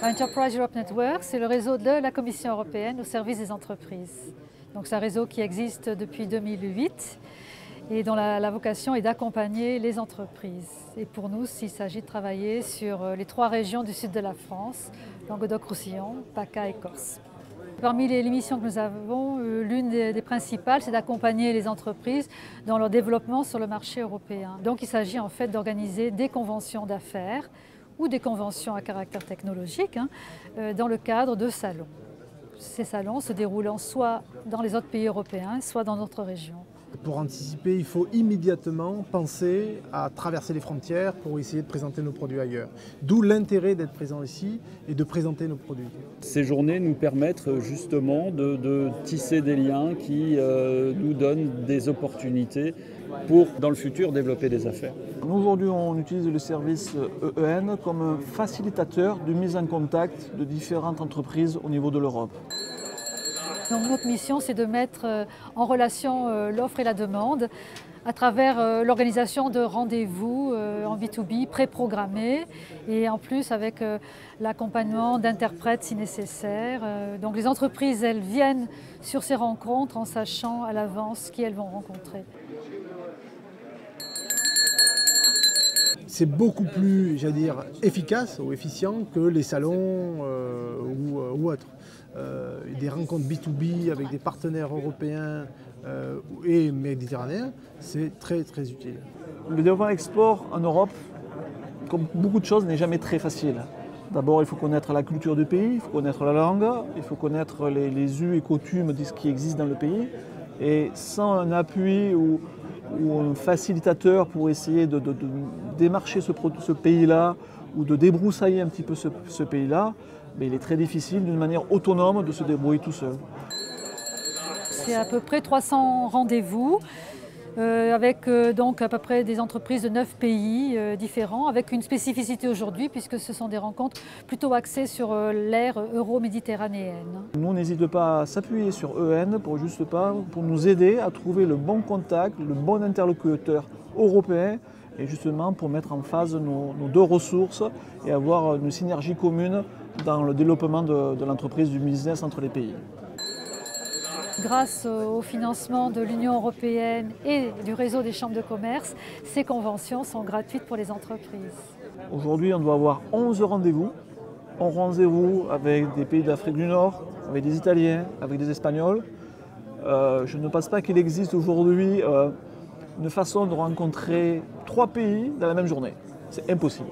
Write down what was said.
Enterprise Europe Network, c'est le réseau de la Commission européenne au service des entreprises. Donc c'est un réseau qui existe depuis 2008 et dont la vocation est d'accompagner les entreprises. Et pour nous, il s'agit de travailler sur les 3 régions du sud de la France, Languedoc-Roussillon, PACA et Corse. Parmi les missions que nous avons, l'une des principales, c'est d'accompagner les entreprises dans leur développement sur le marché européen. Donc il s'agit en fait d'organiser des conventions d'affaires ou des conventions à caractère technologique dans le cadre de salons. Ces salons se déroulant soit dans les autres pays européens, soit dans d'autres régions. Pour anticiper, il faut immédiatement penser à traverser les frontières pour essayer de présenter nos produits ailleurs. D'où l'intérêt d'être présent ici et de présenter nos produits. Ces journées nous permettent justement de tisser des liens qui nous donnent des opportunités pour, dans le futur, développer des affaires. Aujourd'hui, on utilise le service EEN comme un facilitateur de mise en contact de différentes entreprises au niveau de l'Europe. Donc notre mission, c'est de mettre en relation l'offre et la demande à travers l'organisation de rendez-vous en B2B préprogrammés et en plus avec l'accompagnement d'interprètes si nécessaire. Donc les entreprises, elles viennent sur ces rencontres en sachant à l'avance qui elles vont rencontrer. C'est beaucoup plus, j'allais dire, efficace ou efficient que les salons ou autres. Des rencontres B2B avec des partenaires européens et méditerranéens, c'est très très utile. Le développement export en Europe, comme beaucoup de choses, n'est jamais très facile. D'abord, il faut connaître la culture du pays, il faut connaître la langue, il faut connaître les us et coutumes de ce qui existe dans le pays. Et sans un appui ou un facilitateur pour essayer de démarcher ce pays-là ou de débroussailler un petit peu ce pays-là, mais il est très difficile d'une manière autonome de se débrouiller tout seul. C'est à peu près 300 rendez-vous avec donc à peu près des entreprises de 9 pays différents, avec une spécificité aujourd'hui puisque ce sont des rencontres plutôt axées sur l'ère euro-méditerranéenne. Nous, on n'hésite pas à s'appuyer sur EN pour nous aider à trouver le bon contact, le bon interlocuteur européen et justement pour mettre en phase nos 2 ressources et avoir une synergie commune dans le développement de l'entreprise, du business entre les pays. Grâce au financement de l'Union européenne et du réseau des chambres de commerce, ces conventions sont gratuites pour les entreprises. Aujourd'hui, on doit avoir 11 rendez-vous. 11 rendez-vous avec des pays d'Afrique du Nord, avec des Italiens, avec des Espagnols. Je ne pense pas qu'il existe aujourd'hui une façon de rencontrer 3 pays dans la même journée. C'est impossible.